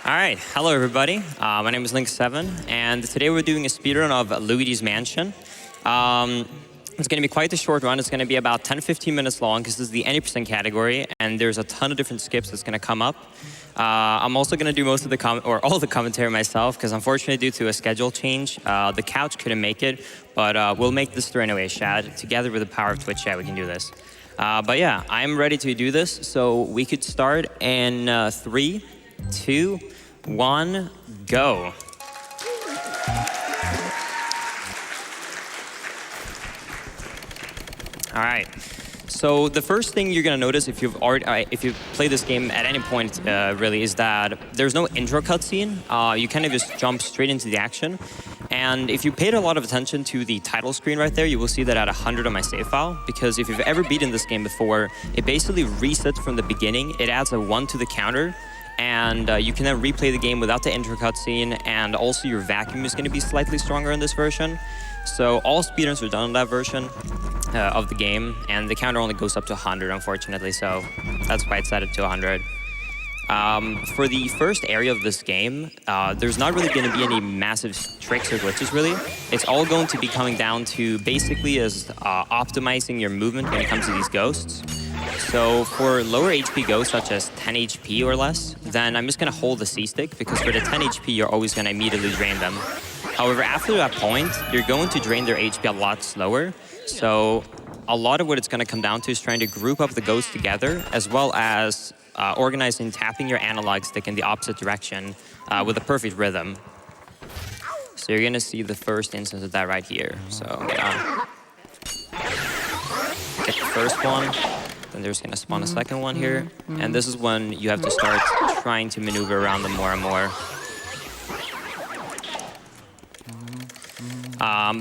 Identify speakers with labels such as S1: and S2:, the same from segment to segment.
S1: All right, hello everybody. My name is Linkus7, and today we're doing a speedrun of Luigi's Mansion. It's going to be quite a short run. It's going to be about 10-15 minutes long because this is the any % category, and there's a ton of different skips that's going to come up. I'm also going to do most of the all the commentary myself because unfortunately due to a schedule change, the couch couldn't make it, but we'll make this through anyway, Shad. Together with the power of Twitch chat, we can do this. But yeah, I'm ready to do this, so we could start in 3, 2, 1, go. All right. So the first thing you're going to notice if you've played this game at any point, really, is that there's no intro cutscene. You kind of just jump straight into the action. And if you paid a lot of attention to the title screen right there, you will see that at 100 on my save file. Because if you've ever beaten this game before, it basically resets from the beginning. It adds a 1 to the counter. And you can then replay the game without the intro cutscene. And also your vacuum is going to be slightly stronger in this version. So all speedruns are done on that version of the game, and the counter only goes up to 100, unfortunately, so that's why it's set it to 100. For the first area of this game, there's not really going to be any massive tricks or glitches, really. It's all going to be coming down to basically optimizing your movement when it comes to these ghosts. So for lower HP ghosts, such as 10 HP or less, then I'm just going to hold the C-stick, because for the 10 HP, you're always going to immediately drain them. However, after that point, you're going to drain their HP a lot slower. So a lot of what it's going to come down to is trying to group up the ghosts together, as well as organizing tapping your analog stick in the opposite direction with a perfect rhythm. So you're going to see the first instance of that right here. So I'm going to get the first one. Then there's going to spawn a second one here. And this is when you have to start trying to maneuver around them more and more.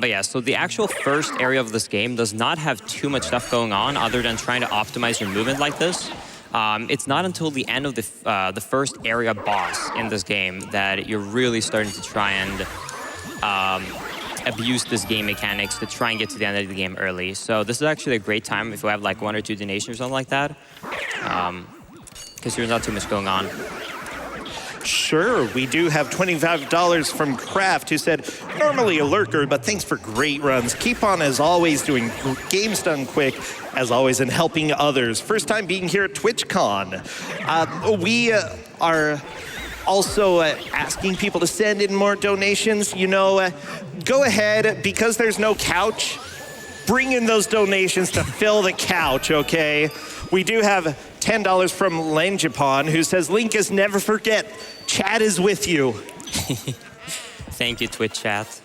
S1: But yeah, so the actual first area of this game does not have too much stuff going on other than trying to optimize your movement like this. It's not until the end of the first area boss in this game that you're really starting to try and abuse this game mechanics to try and get to the end of the game early. So this is actually a great time if you have like 1 or 2 donations or something like that, because there's not too much going on.
S2: Sure, we do have $25 from Kraft, who said, normally a lurker, but thanks for great runs. Keep on, as always, doing games done quick, as always, and helping others. First time being here at TwitchCon. We are also asking people to send in more donations. You know, go ahead, because there's no couch, bring in those donations to fill the couch, okay? We do have $10 from Len Japan, who says, Linkus, never forget, chat is with you.
S1: Thank you, Twitch chat.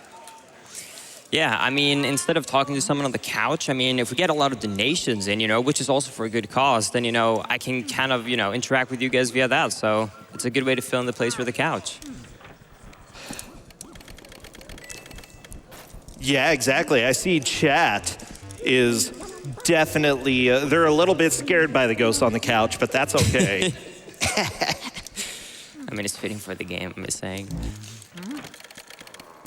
S1: Yeah, I mean, instead of talking to someone on the couch, I mean, if we get a lot of donations in, you know, which is also for a good cause, then, you know, I can kind of, you know, interact with you guys via that. So it's a good way to fill in the place for the couch.
S2: Yeah, exactly. I see chat is definitely, they're a little bit scared by the ghosts on the couch, but that's okay.
S1: I mean, it's fitting for the game, I'm just saying.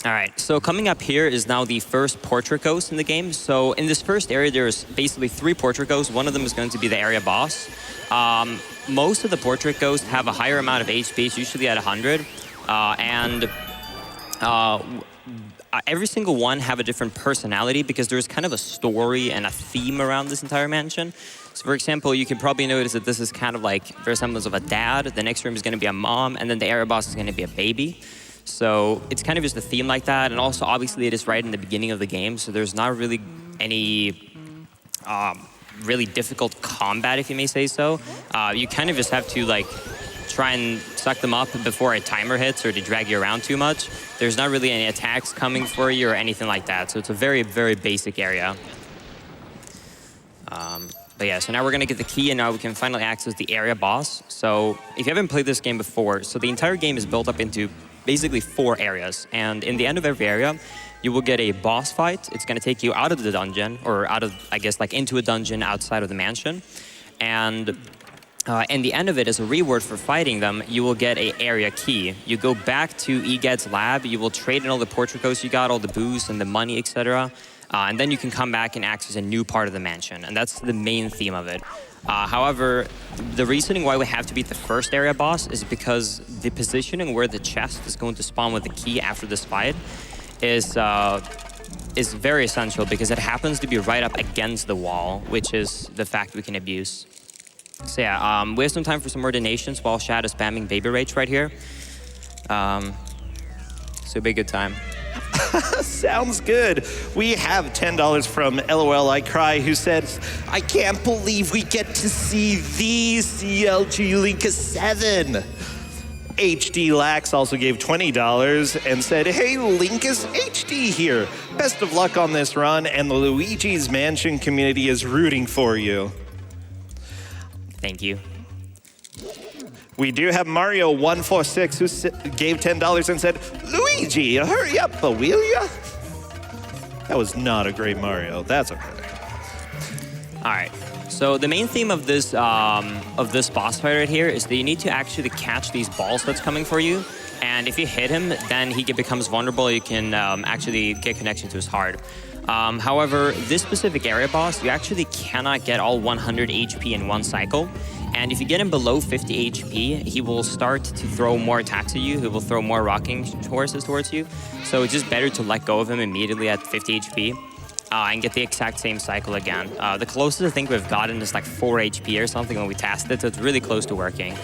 S1: All right, so coming up here is now the first portrait ghost in the game. So in this first area, there's basically 3 portrait ghosts. One of them is going to be the area boss. Most of the portrait ghosts have a higher amount of HP, it's usually at 100. Every single one have a different personality because there's kind of a story and a theme around this entire mansion. So for example, you can probably notice that this is kind of like the resemblance of a dad, the next room is going to be a mom, and then the area boss is going to be a baby. So it's kind of just a theme like that, and also obviously it is right in the beginning of the game, so there's not really any really difficult combat, if you may say so. You kind of just have to like try and suck them up before a timer hits or to drag you around too much. There's not really any attacks coming for you or anything like that, so it's a very, very basic area. But yeah, so now we're going to get the key, and now we can finally access the area boss. So if you haven't played this game before, so the entire game is built up into basically 4 areas. And in the end of every area, you will get a boss fight. It's going to take you out of the dungeon, or out of, I guess, like into a dungeon outside of the mansion. And in the end of it, as a reward for fighting them, you will get an area key. You go back to Egad's lab, you will trade in all the portrait ghosts you got, all the booze and the money, etc. And then you can come back and access a new part of the mansion. And that's the main theme of it. However, the reasoning why we have to beat the first area boss is because the positioning where the chest is going to spawn with the key after this fight is very essential because it happens to be right up against the wall, which is the fact we can abuse. So yeah, we have some time for some more donations while Shad is spamming Baby Rage right here. So it'll be a good time.
S2: Sounds good. We have $10 from LOL I Cry, who said, I can't believe we get to see the CLG Linkus7. HD Lax also gave $20 and said, hey, Linkus HD here. Best of luck on this run, and the Luigi's Mansion community is rooting for you.
S1: Thank you.
S2: We do have Mario146 who gave $10 and said, Luigi, hurry up, will ya? That was not a great Mario. That's okay.
S1: All right. So the main theme of this boss fight right here is that you need to actually catch these balls that's coming for you. And if you hit him, then he becomes vulnerable. You can actually get connection to his heart. However, this specific area boss, you actually cannot get all 100 HP in one cycle. And if you get him below 50 HP, he will start to throw more attacks at you. He will throw more rocking horses towards you. So it's just better to let go of him immediately at 50 HP and get the exact same cycle again. The closest I think we've gotten is like 4 HP or something when we tested it, so it's really close to working.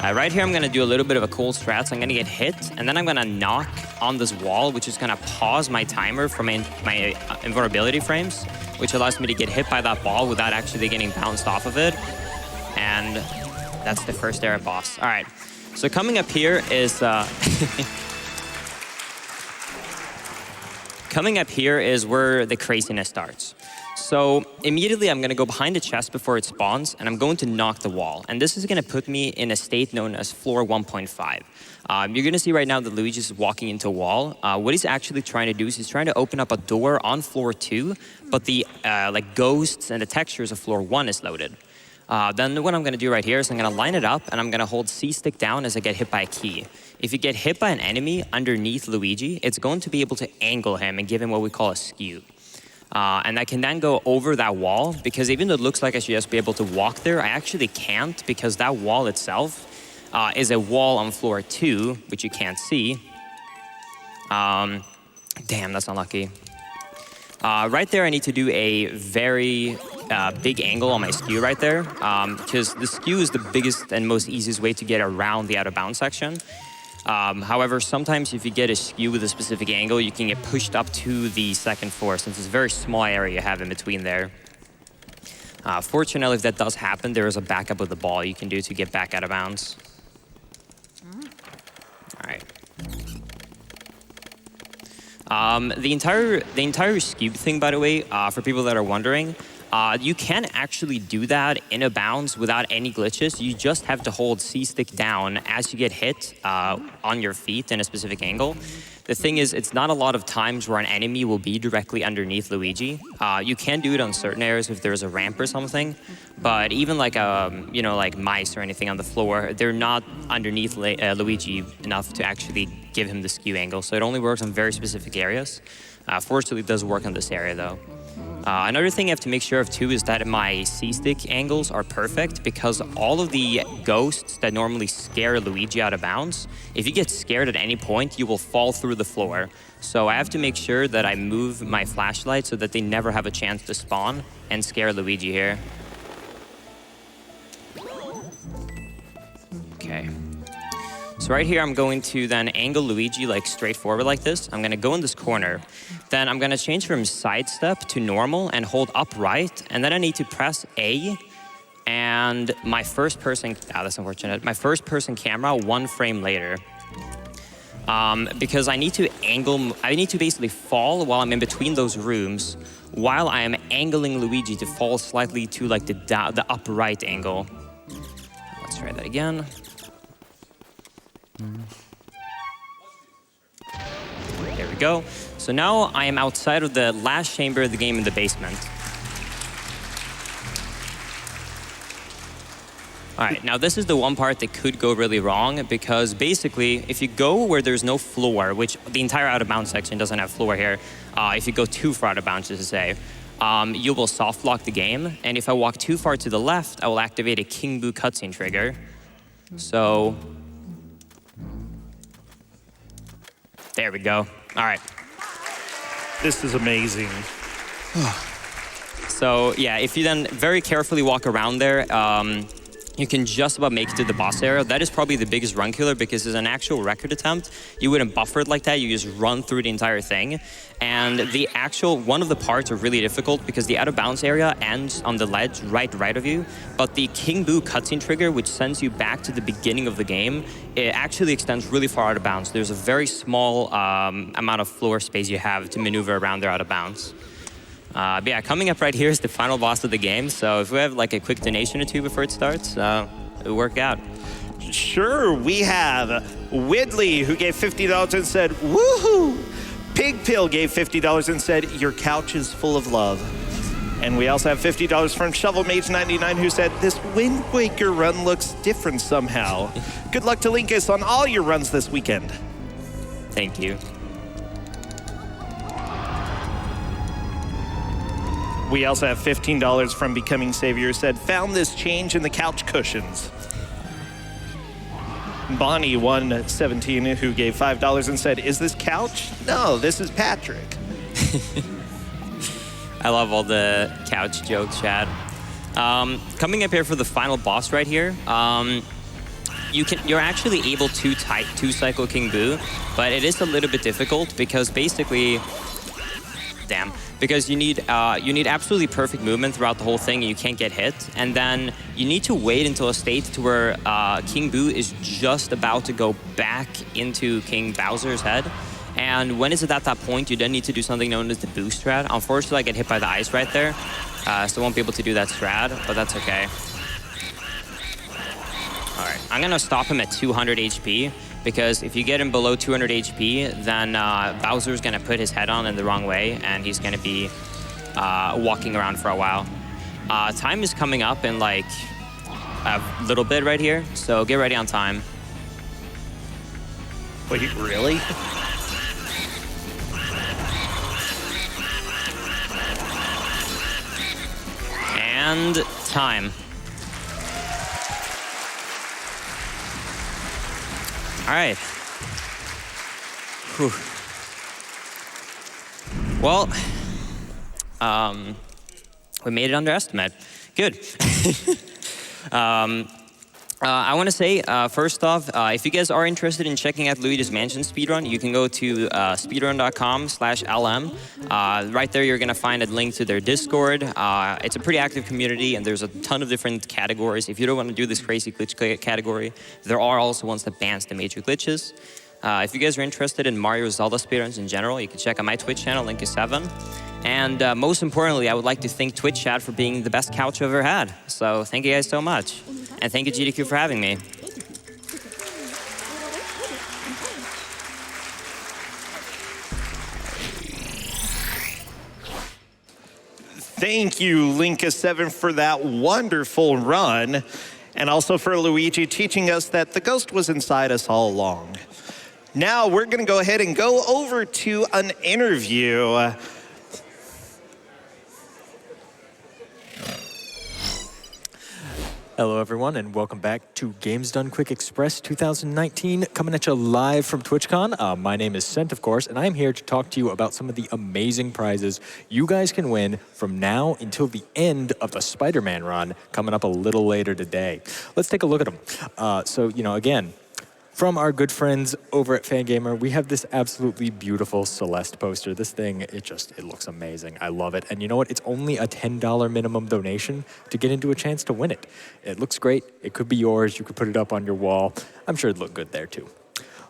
S1: Right here, I'm going to do a little bit of a cool strat. So I'm going to get hit, and then I'm going to knock on this wall, which is going to pause my timer for my invulnerability frames, which allows me to get hit by that ball without actually getting bounced off of it. And that's the first area boss. All right, so coming up here is where the craziness starts. So immediately I'm gonna go behind the chest before it spawns, and I'm going to knock the wall. And this is gonna put me in a state known as floor 1.5. You're gonna see right now that Luigi is walking into a wall. What he's actually trying to do is he's trying to open up a door on floor 2, but the like ghosts and the textures of floor 1 is loaded. Then what I'm going to do right here is I'm going to line it up, and I'm going to hold C stick down as I get hit by a key. If you get hit by an enemy underneath Luigi, it's going to be able to angle him and give him what we call a skew. And I can then go over that wall, because even though it looks like I should just be able to walk there, I actually can't, because that wall itself is a wall on floor 2, which you can't see. Damn, that's unlucky. Right there, I need to do a very big angle on my skew right there, because the skew is the biggest and most easiest way to get around the out of bounds section. However, sometimes if you get a skew with a specific angle, you can get pushed up to the second floor, since it's a very small area you have in between there. Fortunately, if that does happen, there is a backup with the ball you can do to get back out of bounds. All right. The entire skew thing, by the way, for people that are wondering, you can actually do that in a bounds without any glitches. You just have to hold C stick down as you get hit on your feet in a specific angle. The thing is, it's not a lot of times where an enemy will be directly underneath Luigi. You can do it on certain areas if there's a ramp or something, but even like you know, like mice or anything on the floor, they're not underneath Luigi enough to actually give him the skew angle. So it only works on very specific areas. Fortunately, it does work on this area though. Another thing I have to make sure of too is that my C-stick angles are perfect, because all of the ghosts that normally scare Luigi out of bounds, if you get scared at any point, you will fall through the floor. So I have to make sure that I move my flashlight so that they never have a chance to spawn and scare Luigi here. Okay. So right here, I'm going to then angle Luigi like straight forward like this. I'm gonna go in this corner. Then I'm gonna change from sidestep to normal and hold upright. And then I need to press A, and my first person, that's unfortunate. My first person camera 1 frame later. Because I need to basically fall while I'm in between those rooms, while I am angling Luigi to fall slightly to like the upright angle. Let's try that again. There we go. So now I am outside of the last chamber of the game in the basement. All right, now this is the one part that could go really wrong, because basically if you go where there's no floor, which the entire out of bounds section doesn't have floor here, if you go too far out of bounds, to say, you will soft lock the game. And if I walk too far to the left, I will activate a King Boo cutscene trigger. So there we go. All right.
S2: This is amazing.
S1: So yeah, if you then very carefully walk around there, you can just about make it to the boss area. That is probably the biggest run killer because it's an actual record attempt. You wouldn't buffer it like that. You just run through the entire thing. And the actual, one of the parts are really difficult because the out of bounds area ends on the ledge right of you. But the King Boo cutscene trigger, which sends you back to the beginning of the game, it actually extends really far out of bounds. There's a very small amount of floor space you have to maneuver around there out of bounds. But yeah, coming up right here is the final boss of the game. So if we have like a quick donation or two before it starts, it'll work out.
S2: Sure, we have Widley, who gave $50 and said, woohoo! Pig Pill gave $50 and said, your couch is full of love. And we also have $50 from ShovelMage99, who said, this Wind Waker run looks different somehow. Good luck to Linkus on all your runs this weekend.
S1: Thank you.
S2: We also have $15 from Becoming Savior, said, found this change in the couch cushions. Bonnie117, who gave $5 and said, is this couch? No, this is Patrick.
S1: I love all the couch jokes, Chad. Coming up here for the final boss right here, you're actually able to two-cycle King Boo, but it is a little bit difficult because basically, because you need absolutely perfect movement throughout the whole thing and you can't get hit. And then you need to wait until a state to where King Boo is just about to go back into King Bowser's head. And when is it at that point, you then need to do something known as the Boo strat. Unfortunately, I get hit by the ice right there, so I won't be able to do that strat, but that's okay. All right, I'm gonna stop him at 200 HP. Because if you get him below 200 HP, then Bowser's gonna put his head on in the wrong way, and he's gonna be walking around for a while. Time is coming up in like a little bit right here, so get ready on time.
S2: Wait, really?
S1: And time. All right. Whew. Well, we made it under estimate. Good. I want to say, first off, if you guys are interested in checking out Luigi's Mansion speedrun, you can go to speedrun.com/LM. Right there, you're going to find a link to their Discord. It's a pretty active community, and there's a ton of different categories. If you don't want to do this crazy glitch category, there are also ones that bans the major glitches. If you guys are interested in Mario Zelda speedruns in general, you can check out my Twitch channel, Linkus7. And most importantly, I would like to thank Twitch chat for being the best couch I've ever had. So thank you guys so much. And thank you, GDQ, for having me.
S2: Thank you, Linkus7, for that wonderful run. And also for Luigi teaching us that the ghost was inside us all along. Now we're going to go ahead and go over to an interview.
S3: Hello everyone and welcome back to Games Done Quick Express 2019, coming at you live from TwitchCon. My name is Sent, of course, and I'm here to talk to you about some of the amazing prizes you guys can win from now until the end of the Spider-Man run coming up a little later today. Let's take a look at them. So, again, from our good friends over at Fangamer, we have this absolutely beautiful Celeste poster. This thing, it looks amazing. I love it. And you know what? It's only a $10 minimum donation to get into a chance to win it. It looks great. It could be yours. You could put it up on your wall. I'm sure it'd look good there too.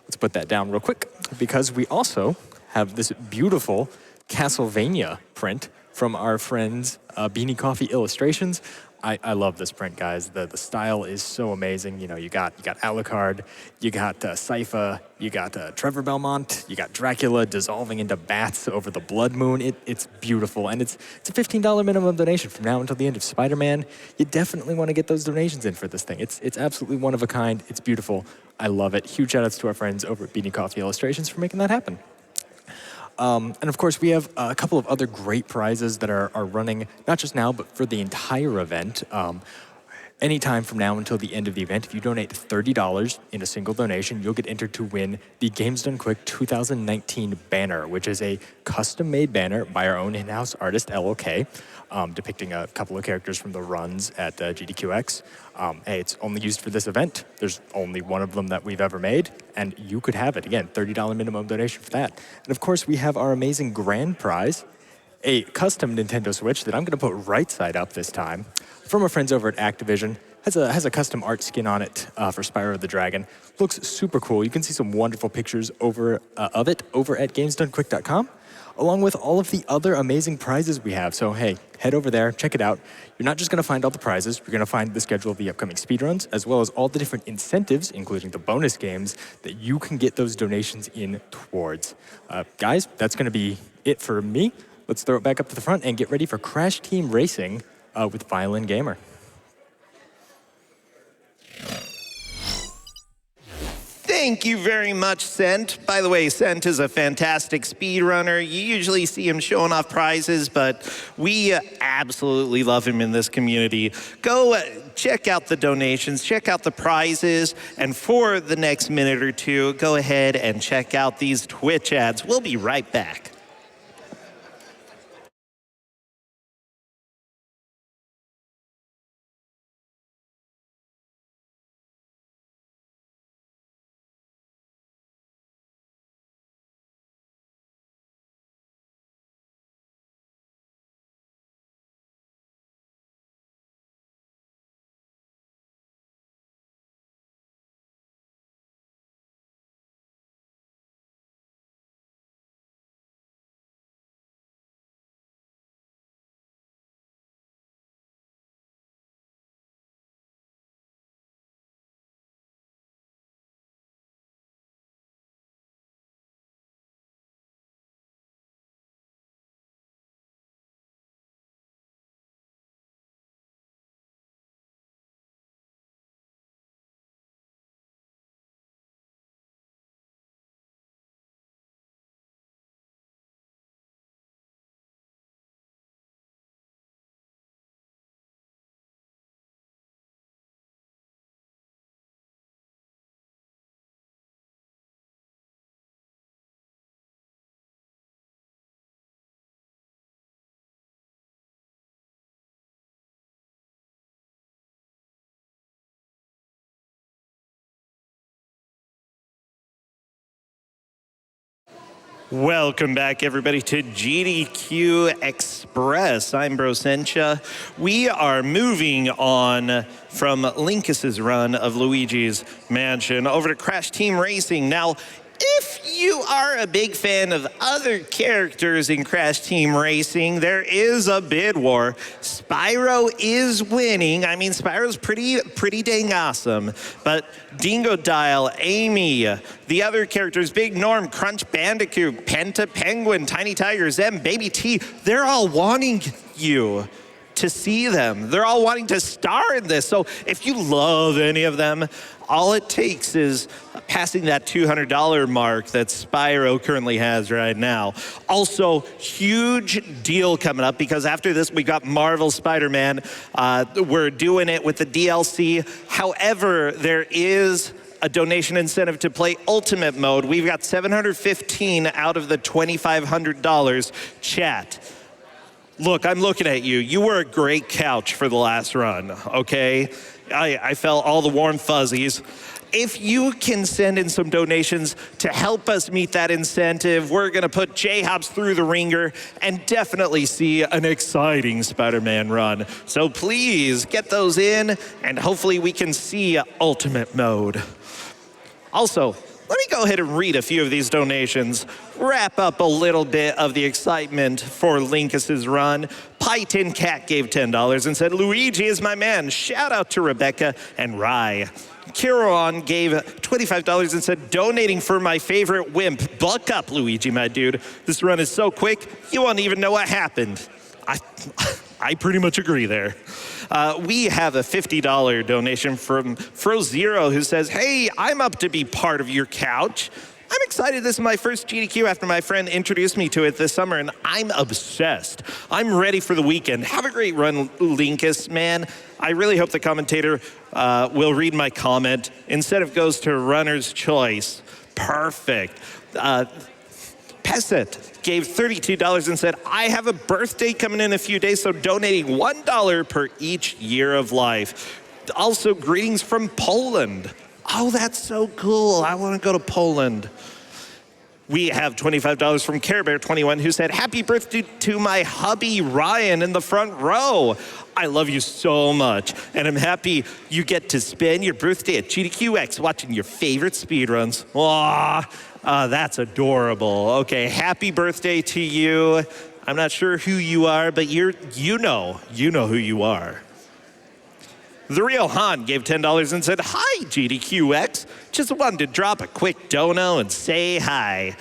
S3: Let's put that down real quick because we also have this beautiful Castlevania print from our friends Beanie Coffee Illustrations. I love this print, guys. The style is so amazing. You got Alucard, you got Sypha, you got Trevor Belmont, you got Dracula dissolving into bats over the blood moon. It's beautiful, and it's a $15 minimum donation from now until the end of Spider-Man. You definitely want to get those donations in for this thing. It's absolutely one of a kind. It's beautiful. I love it. Huge shout outs to our friends over at Beanie Coffee Illustrations for making that happen. And of course, we have a couple of other great prizes that are running, not just now, but for the entire event. Anytime from now until the end of the event, if you donate $30 in a single donation, you'll get entered to win the Games Done Quick 2019 banner, which is a custom-made banner by our own in-house artist, LOK, depicting a couple of characters from the runs at GDQx. Hey, it's only used for this event. There's only one of them that we've ever made, and you could have it. Again, $30 minimum donation for that. And of course, we have our amazing grand prize, a custom Nintendo Switch that I'm going to put right side up this time, from our friends over at Activision. Has a custom art skin on it for Spyro the Dragon. Looks super cool. You can see some wonderful pictures of it over at gamesdonequick.com, along with all of the other amazing prizes we have. So hey, head over there, check it out. You're not just going to find all the prizes, you're going to find the schedule of the upcoming speedruns, as well as all the different incentives, including the bonus games, that you can get those donations in towards. Guys, that's going to be it for me. Let's throw it back up to the front and get ready for Crash Team Racing with Violin Gamer.
S2: Thank you very much, Cent. By the way, Cent is a fantastic speedrunner. You usually see him showing off prizes, but we absolutely love him in this community. Go check out the donations, check out the prizes, and for the next minute or two, go ahead and check out these Twitch ads. We'll be right back. Welcome back, everybody, to GDQ Express. I'm Brossentia. We are moving on from Linkus7's run of Luigi's Mansion over to Crash Team Racing. Now, if you are a big fan of other characters in Crash Team Racing, there is a bid war. Spyro is winning. I mean, Spyro's pretty dang awesome. But Dingo Dial, Amy, the other characters, Big Norm, Crunch Bandicoot, Penta Penguin, Tiny Tiger, Zem, Baby T, they're all wanting you to see them. They're all wanting to star in this. So if you love any of them, all it takes is passing that $200 mark that Spyro currently has right now. Also, huge deal coming up because after this, we got Marvel Spider-Man. We're doing it with the DLC. However, there is a donation incentive to play Ultimate Mode. We've got $715 out of the $2,500. Chat. Look, I'm looking at you. You were a great couch for the last run, okay? I felt all the warm fuzzies. If you can send in some donations to help us meet that incentive, we're going to put J-Hops through the ringer and definitely see an exciting Spider-Man run. So please get those in, and hopefully we can see Ultimate Mode. Also, let me go ahead and read a few of these donations, wrap up a little bit of the excitement for Linkus7's run. Python Cat gave $10 and said, Luigi is my man. Shout out to Rebecca and Rye. Kiron gave $25 and said, donating for my favorite wimp. Buck up, Luigi, my dude. This run is so quick, you won't even know what happened. I pretty much agree there. We have a $50 donation from Frozero who says, hey, I'm up to be part of your couch. I'm excited. This is my first GDQ after my friend introduced me to it this summer, and I'm obsessed. I'm ready for the weekend. Have a great run, Linkus, man. I really hope the commentator will read my comment. Instead, it goes to runner's choice. Perfect. Pesset gave $32 and said, I have a birthday coming in a few days, so donating $1 per each year of life. Also, greetings from Poland. Oh, that's so cool. I want to go to Poland. We have $25 from Care Bear 21 who said, happy birthday to my hubby Ryan in the front row. I love you so much, and I'm happy you get to spend your birthday at GDQx watching your favorite speedruns. Aw, that's adorable. Okay, happy birthday to you. I'm not sure who you are, but you know who you are. The Real Han gave $10 and said, hi, GDQx. Just wanted to drop a quick dono and say hi.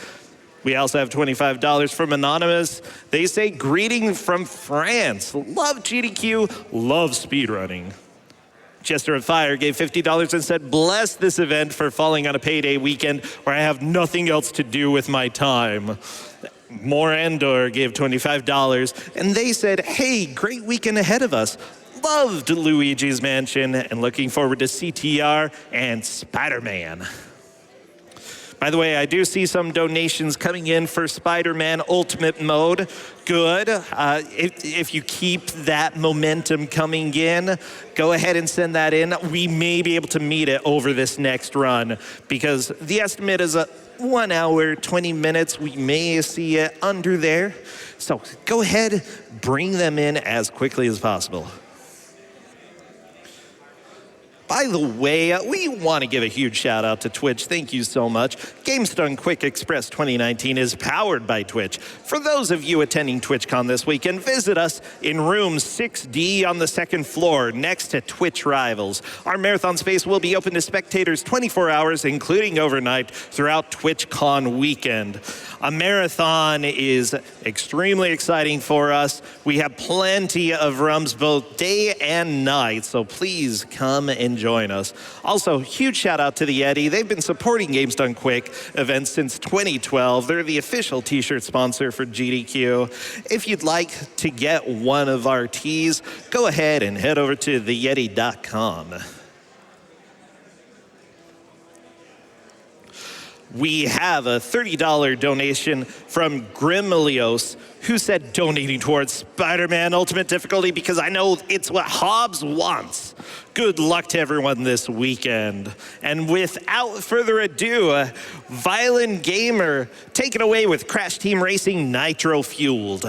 S2: We also have $25 from Anonymous. They say, greeting from France. Love GDQ, love speedrunning. Chester of Fire gave $50 and said, bless this event for falling on a payday weekend where I have nothing else to do with my time. More Endor gave $25, and they said, hey, great weekend ahead of us. Loved Luigi's Mansion and looking forward to CTR and Spider-Man. By the way, I do see some donations coming in for Spider-Man Ultimate Mode. Good. If you keep that momentum coming in, go ahead and send that in. We may be able to meet it over this next run because the estimate is 1 hour, 20 minutes. We may see it under there. So go ahead, bring them in as quickly as possible. By the way, we want to give a huge shout out to Twitch. Thank you so much. Games Done Quick Express 2019 is powered by Twitch. For those of you attending TwitchCon this weekend, visit us in room 6D on the 2nd floor next to Twitch Rivals. Our marathon space will be open to spectators 24 hours, including overnight, throughout TwitchCon weekend. A marathon is extremely exciting for us. We have plenty of rums both day and night, so please come and join us. Also, huge shout out to the Yeti. They've been supporting Games Done Quick events since 2012. They're the official t-shirt sponsor for GDQ. If you'd like to get one of our tees, go ahead and head over to theyeti.com. We have a $30 donation from Grimelios, who said donating towards Spider-Man Ultimate Difficulty because I know it's what Hobbs wants. Good luck to everyone this weekend. And without further ado, Violent Gamer, take it away with Crash Team Racing Nitro Fueled.